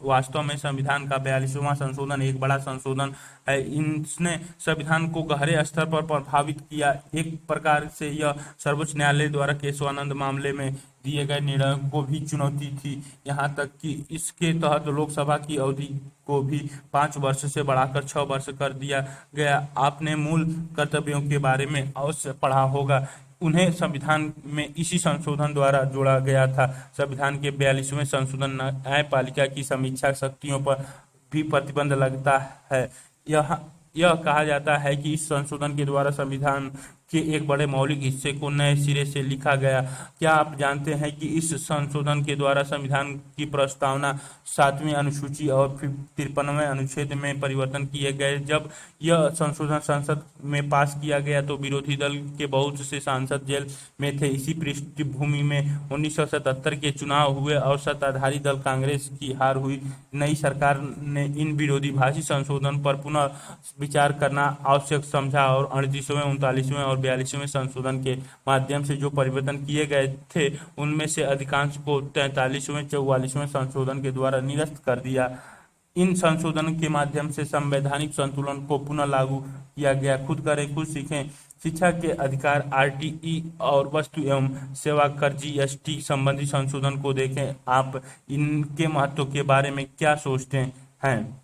वास्तव में संविधान का 42वां संशोधन एक बड़ा संशोधन है। इसने संविधान को गहरे स्तर पर प्रभावित किया। एक प्रकार से यह सर्वोच्च न्यायालय द्वारा केशवानंद मामले में दिए गए निर्णयों को भी चुनौती थी। यहाँ तक कि इसके तहत लोकसभा की अवधि को भी 5 वर्ष से बढ़ाकर 6 वर्ष कर दिया गया। आपने मूल कर्तव्यों के बारे में अवश्य पढ़ा होगा। उन्हें संविधान में इसी संशोधन द्वारा जोड़ा गया था। संविधान के 42वें संशोधन न्यायपालिका की समीक्षा शक्तियों पर भी प्रतिबंध लगता है। यह कहा जाता है कि इस संशोधन के द्वारा संविधान के एक बड़े मौलिक हिस्से को नए सिरे से लिखा गया। क्या आप जानते हैं कि इस संशोधन के द्वारा संविधान की प्रस्तावना 7वीं अनुसूची और 53वें अनुच्छेद में परिवर्तन किए गए। जब यह संशोधन संसद में पास किया गया तो विरोधी दल के बहुत से सांसद जेल में थे। इसी पृष्ठभूमि में 1977 के चुनाव हुए और सत्ताधारी दल कांग्रेस की हार हुई। नई सरकार ने इन विरोधी भाषी संशोधन पर पुनः विचार करना आवश्यक समझा और 38वें, 39वें और 42वें संशोधन के माध्यम से जो परिवर्तन किए गए थे उनमें से अधिकांश को 43वें, 44वें संशोधन के द्वारा निरस्त कर दिया। इन संशोधन के माध्यम से संवैधानिक संतुलन को पुनः लागू किया गया। खुद करें, खुद सीखें, शिक्षा के अधिकार, आरटीई और वस्तु एवं सेवा कर जीएसटी संबंधी संशोधन को देखें। आप इनके महत्व के बारे में क्या सोचते हैं?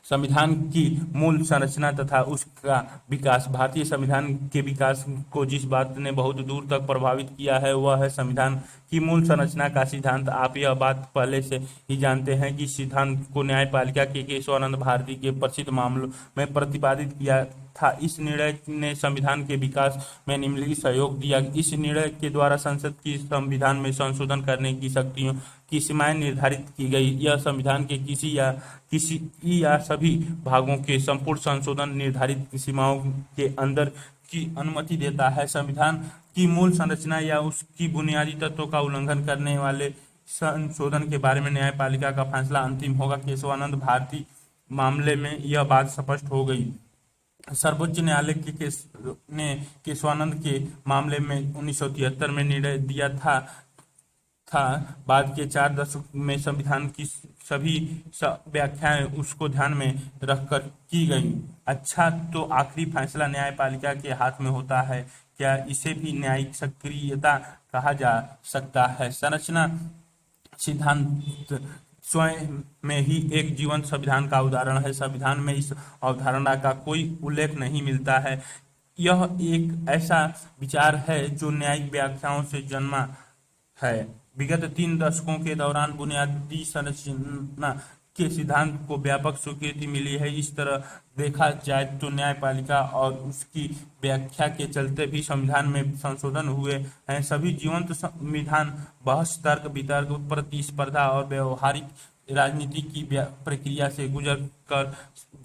संविधान की मूल संरचना तथा उसका विकास। भारतीय संविधान के विकास को जिस बात ने बहुत दूर तक प्रभावित किया है वह है संविधान की मूल संरचना का सिद्धांत। आप यह बात पहले से ही जानते हैं कि सिद्धांत को न्यायपालिका के केशवानंद भारती के प्रसिद्ध मामलों में प्रतिपादित किया था। इस निर्णय ने संविधान के विकास में निम्नलिखित सहयोग दिया। इस निर्णय के द्वारा संसद की संविधान में संशोधन करने की शक्तियों की सीमाएं निर्धारित की गई। यह संविधान के किसी या सभी भागों के संपूर्ण संशोधन निर्धारित सीमाओं के अंदर की अनुमति देता है। संविधान की मूल संरचना या उसकी बुनियादी तत्वों का उल्लंघन करने वाले संशोधन के बारे में न्यायपालिका का फैसला अंतिम होगा। केशवानंद भारती मामले में यह बात स्पष्ट हो गई। सर्वोच्च न्यायालय ने केशवानंद के मामले में 1973 में निर्णय दिया था। बाद के 4 दशक में संविधान की सभी व्याख्याएं उसको ध्यान में रखकर की गई। अच्छा, तो आखिरी फैसला न्यायपालिका के हाथ में होता है। क्या इसे भी न्यायिक सक्रियता कहा जा सकता है? संरचना सिद्धांत स्वयं में ही एक जीवंत संविधान का उदाहरण है। संविधान में इस अवधारणा का कोई उल्लेख नहीं मिलता है। यह एक ऐसा विचार है जो न्यायिक व्याख्याओं से जन्मा है। विगत 3 दशकों के दौरान बुनियादी संरचना के सिद्धांत को व्यापक स्वीकृति मिली है। इस तरह देखा जाए तो न्यायपालिका और उसकी व्याख्या के चलते भी संविधान में संशोधन हुए हैं। सभी जीवंत संविधान बहस, तर्क वितर्क, प्रतिस्पर्धा और व्यवहारिक राजनीति की प्रक्रिया से गुजर कर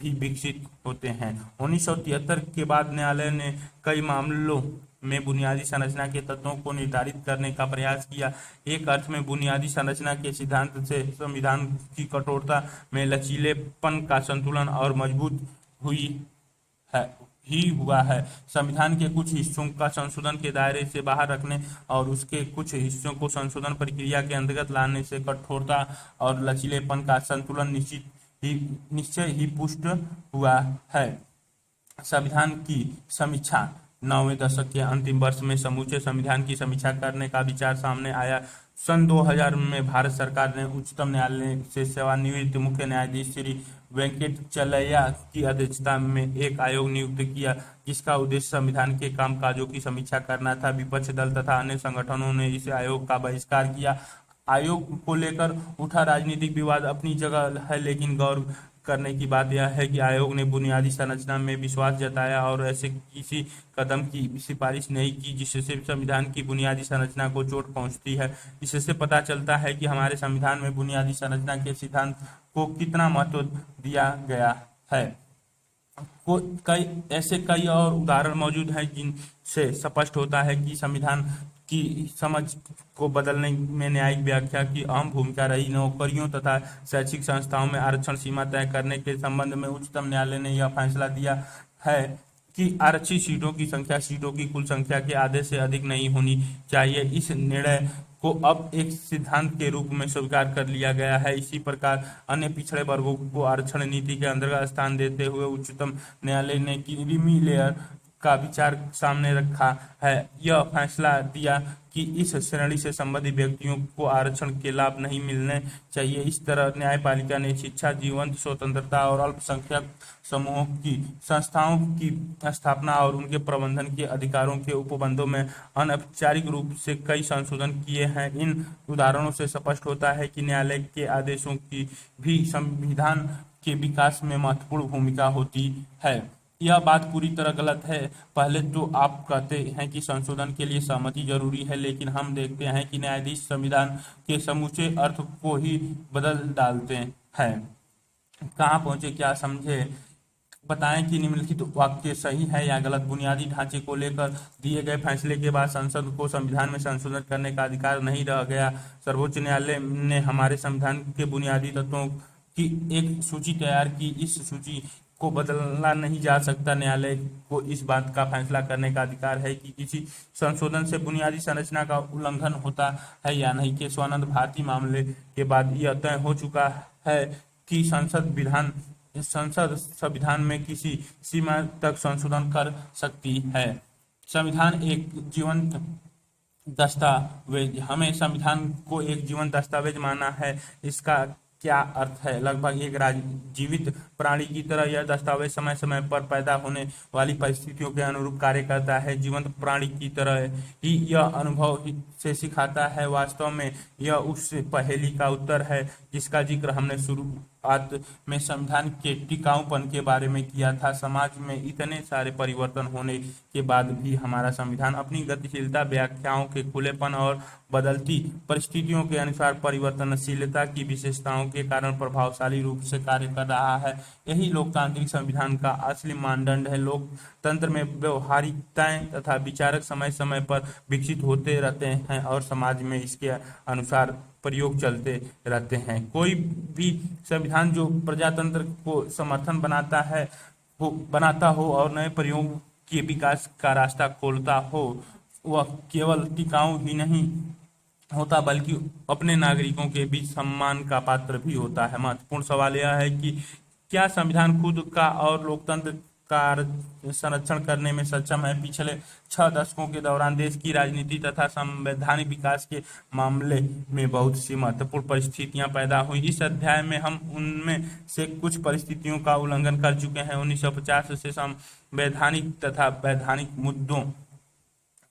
भी विकसित होते हैं। 1973 के बाद न्यायालय ने कई मामलों में बुनियादी संरचना के तत्वों को निर्धारित करने का प्रयास किया। एक अर्थ में बुनियादी संरचना के सिद्धांत से संविधान की कठोरता में लचीलेपन का संतुलन और मजबूत हुआ है। संविधान के कुछ हिस्सों का संशोधन के दायरे से बाहर रखने और उसके कुछ हिस्सों को संशोधन प्रक्रिया के अंतर्गत लाने से कठोरता और लचीलेपन का संतुलन निश्चय ही पुष्ट हुआ है। संविधान की समीक्षा 9वें दशक के अंतिम वर्ष में समूचे संविधान की समीक्षा करने का विचार सामने आया। सन 2000 में भारत सरकार ने उच्चतम न्यायालय से सेवानिवृत्त मुख्य न्यायाधीश श्री वेंकटचलैया की अध्यक्षता में एक आयोग नियुक्त किया, जिसका उद्देश्य संविधान के कामकाजों की समीक्षा करना था। विपक्ष दल तथा अन्य संगठनों ने इस आयोग का बहिष्कार किया। आयोग को लेकर उठा राजनीतिक विवाद अपनी जगह है, लेकिन गौर करने की बात यह है कि आयोग ने बुनियादी संरचना में विश्वास जताया और ऐसे किसी कदम की सिफारिश नहीं की जिससे संविधान की बुनियादी संरचना को चोट पहुंचती है। इससे पता चलता है कि हमारे संविधान में बुनियादी संरचना के सिद्धांत को कितना महत्व दिया गया है। कई और उदाहरण मौजूद हैं जिनसे स्पष्ट होता है कि संविधान की समझ को बदलने में न्यायिक व्याख्या की अहम भूमिका रही। नौकरियों तथा शैक्षिक संस्थाओं में आरक्षण सीमा तय करने के संबंध में उच्चतम न्यायालय ने यह फैसला दिया है कि आरक्षित सीटों की संख्या सीटों की कुल संख्या के आधे से अधिक नहीं होनी चाहिए। इस निर्णय को अब एक सिद्धांत के रूप में स्वीकार कर लिया गया है। इसी प्रकार अन्य पिछड़े वर्गों को आरक्षण नीति के अंतर्गत स्थान देते हुए उच्चतम न्यायालय ने क्रीमी लेयर का विचार सामने रखा है। यह फैसला दिया कि इस श्रेणी से संबंधित व्यक्तियों को आरक्षण के लाभ नहीं मिलने चाहिए। इस तरह न्यायपालिका ने शिक्षा, जीवन, स्वतंत्रता और अल्पसंख्यक समूहों की संस्थाओं की स्थापना और उनके प्रबंधन के अधिकारों के उपबंधों में अनौपचारिक रूप से कई संशोधन किए हैं। इन उदाहरणों से स्पष्ट होता है कि न्यायालय के आदेशों की भी संविधान के विकास में महत्वपूर्ण भूमिका होती है। यह बात पूरी तरह गलत है। पहले तो आप कहते हैं कि संशोधन के लिए सहमति जरूरी है, लेकिन हम देखते हैं कि न्यायाधीश संविधान के समूचे अर्थ को ही बदल डालते हैं। कहाँ पहुंचे, क्या समझे, बताएं कि निम्नलिखित वाक्य सही है या गलत। बुनियादी ढांचे को लेकर दिए गए फैसले के बाद संसद को संविधान में संशोधन करने का अधिकार नहीं रह गया। सर्वोच्च न्यायालय ने हमारे संविधान के बुनियादी तत्वों की एक सूची तैयार की। इस सूची को बदलना नहीं जा सकता। न्यायालय को इस बात का फैसला करने का अधिकार है कि किसी संशोधन से बुनियादी संरचना का उल्लंघन होता है या नहीं। केशवानंद भारती मामले के बाद यह तय हो चुका है कि संसद संविधान में किसी सीमा तक संशोधन कर सकती है। संविधान एक जीवंत दस्तावेज, हमें संविधान को एक जीवंत दस्तावेज मानना है। इसका क्या अर्थ है। लगभग एक जीवित प्राणी की तरह यह दस्तावेज समय समय पर पैदा होने वाली परिस्थितियों के अनुरूप कार्य करता है। जीवंत प्राणी की तरह ही यह से सिखाता है। वास्तव में यह उस पहेली का उत्तर है जिसका जिक्र हमने शुरुआत में संविधान के टिकाऊपन के बारे में किया था। समाज में इतने सारे परिवर्तन होने के बाद भी हमारा संविधान अपनी गतिशीलता, व्याख्याओं के खुलेपन और बदलती परिस्थितियों के अनुसार परिवर्तनशीलता की विशेषताओं के कारण प्रभावशाली रूप से कार्य कर रहा है। यही लोकतांत्रिक संविधान का असली मानदंड है। लोकतंत्र में व्यवहारिकताएं तथा विचारक समय समय पर विकसित होते रहते हैं और समाज में इसके अनुसार प्रयोग चलते रहते हैं। कोई भी संविधान जो प्रजातंत्र को समर्थन बनाता हो और नए प्रयोग के विकास का रास्ता खोलता हो, वह केवल टिकाऊ ही नहीं होता बल्कि अपने नागरिकों के बीच सम्मान का पात्र भी होता है। महत्वपूर्ण सवाल यह है कि क्या संविधान खुद का और लोकतंत्र का संरक्षण करने में सक्षम है। पिछले 6 दशकों के दौरान देश की राजनीति तथा संवैधानिक विकास के मामले में बहुत सी महत्वपूर्ण परिस्थितियां पैदा हुई। इस अध्याय में हम उनमें से कुछ परिस्थितियों का उल्लंघन कर चुके हैं। 1950 से संवैधानिक तथा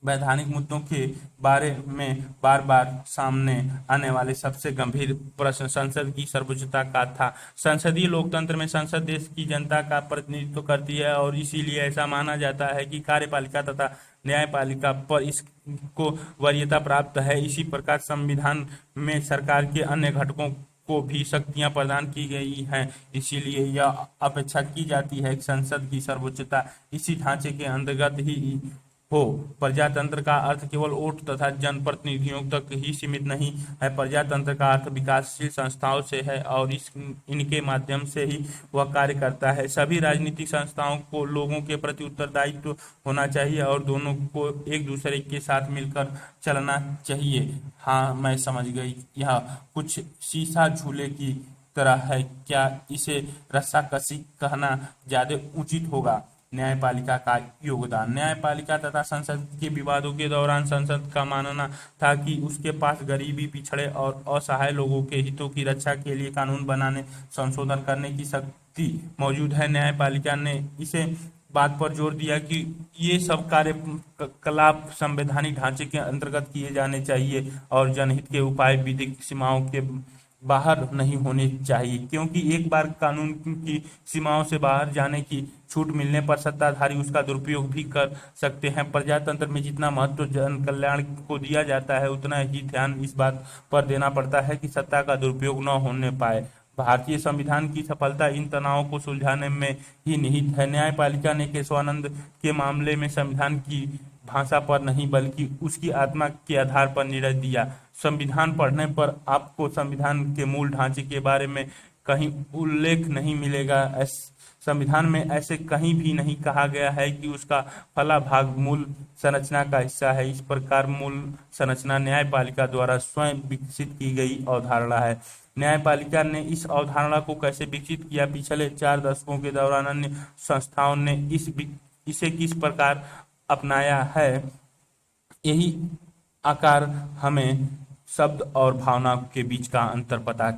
वैधानिक मुद्दों के बारे में बार बार सामने आने वाले सबसे गंभीर प्रश्न संसद की सर्वोच्चता का था। संसदीय लोकतंत्र में संसद देश की जनता का प्रतिनिधित्व करती है और इसीलिए ऐसा माना जाता है कि कार्यपालिका तथा न्यायपालिका पर इसको वरीयता प्राप्त है। इसी प्रकार संविधान में सरकार के अन्य घटकों को भी शक्तियां प्रदान की गई हैं। इसीलिए यह अपेक्षा की जाती है कि संसद की सर्वोच्चता इसी ढांचे के अंतर्गत ही हो। प्रजातंत्र का अर्थ केवल वोट तथा जनप्रतिनिधियों तक ही सीमित नहीं है। प्रजातंत्र का अर्थ विकासशील संस्थाओं से है और इनके माध्यम से ही वह कार्य करता है। सभी राजनीतिक संस्थाओं को लोगों के प्रति उत्तरदायित्व होना चाहिए और दोनों को एक दूसरे के साथ मिलकर चलना चाहिए। हाँ, मैं समझ गई। यह कुछ शीशा झूले की तरह है। क्या इसे रस्साकशी कहना ज्यादा उचित होगा। न्यायपालिका का योगदान। न्यायपालिका तथा संसद के विवादों के दौरान संसद का मानना था कि उसके पास गरीबी, पिछड़े और असहाय लोगों के हितों की रक्षा के लिए कानून बनाने, संशोधन करने की शक्ति मौजूद है। न्यायपालिका ने इसे बात पर जोर दिया कि ये सब कार्यकलाप संवैधानिक ढांचे के अंतर्गत किए जाने चाहिए और जनहित के उपाय विधिक सीमाओं के बाहर नहीं होने चाहिए, क्योंकि एक बार कानून की सीमाओं से बाहर जाने की छूट मिलने पर सत्ताधारी उसका दुरुपयोग भी कर सकते हैं। प्रजातंत्र में जितना महत्व जन कल्याण को दिया जाता है, उतना ही ध्यान इस बात पर देना पड़ता है कि सत्ता का दुरुपयोग न होने पाए। भारतीय संविधान की सफलता इन तनावों को सुलझाने में ही निहित है। न्यायपालिका ने केशवानंद के मामले में संविधान की भाषा पर नहीं बल्कि उसकी आत्मा के आधार पर निर्णय दिया। संविधान पढ़ने पर आपको संविधान के मूल ढांचे के बारे में कहीं उल्लेख नहीं मिलेगा। संविधान में ऐसे कहीं भी नहीं कहा गया है कि उसका फला भाग मूल संरचना का हिस्सा है। इस प्रकार मूल संरचना न्यायपालिका द्वारा स्वयं विकसित की गई अवधारणा है। न्यायपालिका ने इस अवधारणा को कैसे विकसित किया। पिछले 4 दशकों के दौरान अन्य संस्थाओं ने इसे किस प्रकार अपनाया है, यही आकार हमें शब्द और भावना के बीच का अंतर पता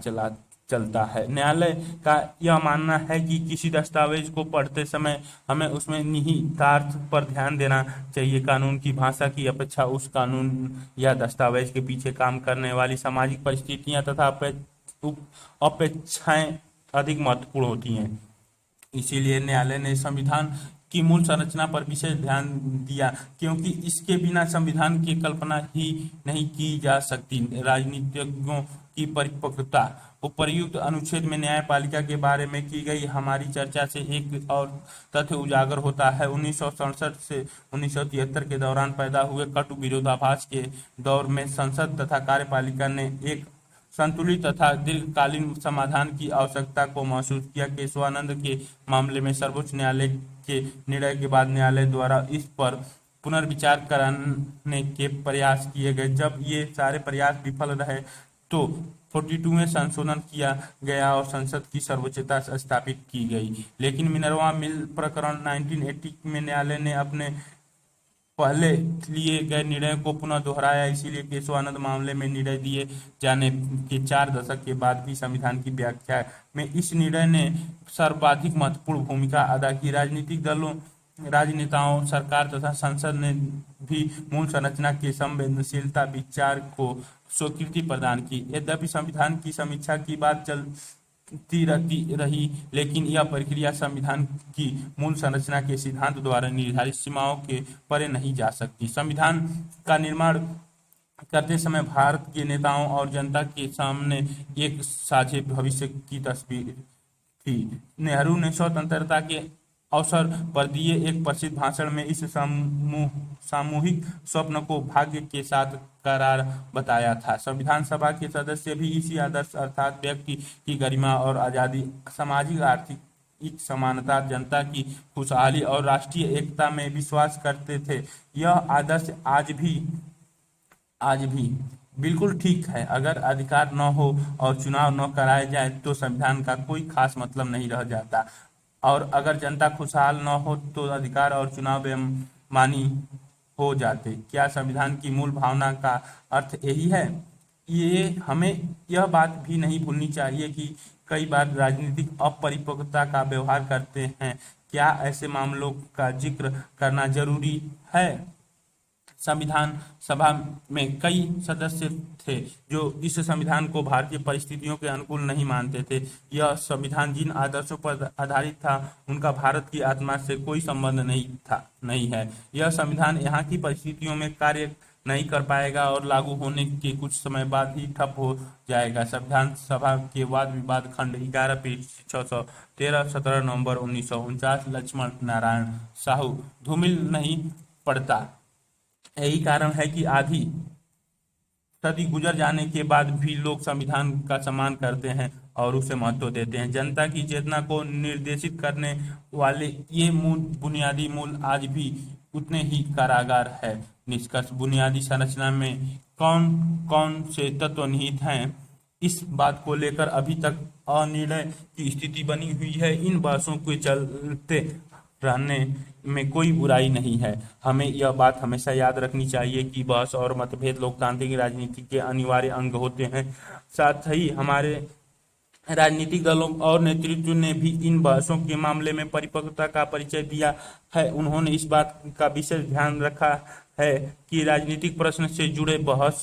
चलता है। न्यायालय का यह मानना है कि किसी दस्तावेज को पढ़ते समय हमें उसमें निहितार्थ पर ध्यान देना चाहिए। कानून की भाषा की अपेक्षा उस कानून या दस्तावेज के पीछे काम करने वाली सामाजिक परिस्थितियां तथा अपेक्षाएं अधिक महत्वपूर्ण होती हैं। इसीलिए न्यायालय ने संविधान की मूल संरचना पर विशेष ध्यान दिया, क्योंकि इसके बिना संविधान की कल्पना ही नहीं की जा सकती। राजनीतिज्ञों की परिपक्वता। उपर्युक्त अनुच्छेद में न्यायपालिका के बारे में की गई हमारी चर्चा से एक और तथ्य उजागर होता है। 1967 से 1973 के दौरान पैदा हुए कटु विरोधाभास के दौर में संसद तथा कार्यपालिका ने एक संतुलित तथा दीर्घकालीन समाधान की आवश्यकता को महसूस किया। केशवानंद के मामले में सर्वोच्च न्यायालय के निर्णय के बाद न्यायालय द्वारा इस पर पुनर्विचार कराने के प्रयास किए गए। जब ये सारे प्रयास विफल रहे तो 42वें संशोधन किया गया और संसद की सर्वोच्चता स्थापित की गई। लेकिन मिनर्वा मिल प्रकरण 1980 में न्यायालय ने अपने पहले लिए गए निर्णय को पुनः दोहराया। इसीलिए केशवानंद मामले में निर्णय दिए जाने के 4 दशक के बाद भी संविधान की व्याख्या में इस निर्णय ने सर्वाधिक महत्वपूर्ण भूमिका अदा की। राजनीतिक दलों, राजनेताओं, सरकार तथा संसद ने भी मूल संरचना के संवेदनशीलता विचार को स्वीकृति प्रदान की। यद्यपि संविधान की समीक्षा की बात चलती रहती रही, लेकिन यह प्रक्रिया संविधान की मूल संरचना के सिद्धांत द्वारा निर्धारित सीमाओं के परे नहीं जा सकती। संविधान का निर्माण करते समय भारत के नेताओं और जनता के सामने एक साझे भविष्य की तस्वीर थी। नेहरू ने स्वतंत्रता के अवसर पर दिए एक प्रसिद्ध भाषण में इस सामूहिक स्वप्न को भाग्य के साथ करार बताया था। संविधान सभा के सदस्य भी इसी आदर्श अर्थात व्यक्ति की गरिमा और आजादी, सामाजिक आर्थिक समानता, जनता की खुशहाली और राष्ट्रीय एकता में विश्वास करते थे। यह आदर्श आज भी बिल्कुल ठीक है। अगर अधिकार न हो और चुनाव न कराए जाए तो संविधान का कोई खास मतलब नहीं रह जाता, और अगर जनता खुशहाल न हो तो अधिकार और चुनाव बेमानी हो जाते। क्या संविधान की मूल भावना का अर्थ यही है? ये हमें यह बात भी नहीं भूलनी चाहिए कि कई बार राजनीतिक अपरिपक्वता का व्यवहार करते हैं। क्या ऐसे मामलों का जिक्र करना जरूरी है? संविधान सभा में कई सदस्य थे जो इस संविधान को भारतीय परिस्थितियों के अनुकूल नहीं मानते थे। यह संविधान जिन आदर्शों पर आधारित था उनका भारत की आत्मा से कोई संबंध नहीं है। यह संविधान यहाँ की परिस्थितियों में कार्य नहीं कर पाएगा और लागू होने के कुछ समय बाद ही ठप हो जाएगा। संविधान सभा के वाद विवाद खंड 11 पेज 613, 17 नवंबर 1949। लक्ष्मण नारायण साहू। धूमिल नहीं पड़ता। यही कारण है कि आधी सदी गुजर जाने के बाद भी लोग संविधान का सम्मान करते हैं और उसे महत्व देते हैं। जनता की चेतना को निर्देशित करने वाले ये बुनियादी मूल आज भी उतने ही कारागार है। निष्कर्ष, बुनियादी संरचना में कौन कौन से तत्व निहित हैं, इस बात को लेकर अभी तक अनिर्णय की स्थिति बनी हुई है। इन बहसों के चलते रहने में कोई बुराई नहीं है। हमें यह बात हमेशा याद रखनी चाहिए कि बहस और मतभेद लोकतांत्रिक राजनीति के अनिवार्य अंग होते हैं। साथ ही हमारे राजनीतिक दलों और नेतृत्व ने भी इन बहसों के मामले में परिपक्वता का परिचय दिया है। उन्होंने इस बात का विशेष ध्यान रखा है कि राजनीतिक प्रश्न से जुड़े बहस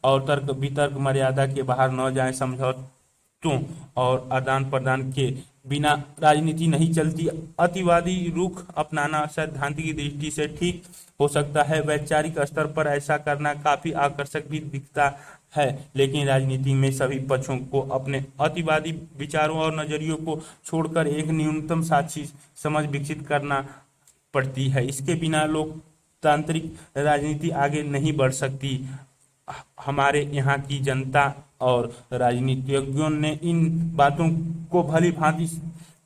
और तर्क वितर्क मर्यादा के बाहर न जाएं। समझौतों और आदान प्रदान के बिना राजनीति नहीं चलती। अतिवादी रुख अपनाना सैद्धांतिक दृष्टि से ठीक हो सकता है, वैचारिक स्तर पर ऐसा करना काफी आकर्षक भी दिखता है, लेकिन राजनीति में सभी पक्षों को अपने अतिवादी विचारों और नजरियों को छोड़कर एक न्यूनतम साक्षी समझ विकसित करना पड़ती है। इसके बिना लोकतांत्रिक राजनीति आगे नहीं बढ़ सकती। हमारे यहाँ की जनता और राजनीतिज्ञों ने इन बातों को भली भांति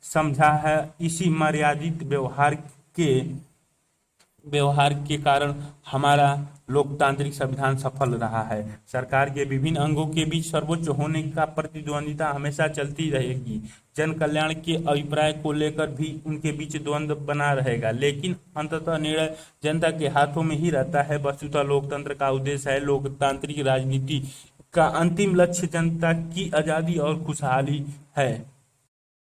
समझा है। इसी मर्यादित व्यवहार के कारण हमारा लोकतांत्रिक संविधान सफल रहा है। सरकार के विभिन्न अंगों के बीच सर्वोच्च होने का प्रतिद्वंदिता हमेशा चलती रहेगी। जन कल्याण के अभिप्राय को लेकर भी उनके बीच द्वंद्व बना रहेगा, लेकिन अंततः निर्णय जनता के हाथों में ही रहता है। वस्तुतः लोकतंत्र का उद्देश्य है। लोकतांत्रिक राजनीति का अंतिम लक्ष्य जनता की आजादी और खुशहाली है।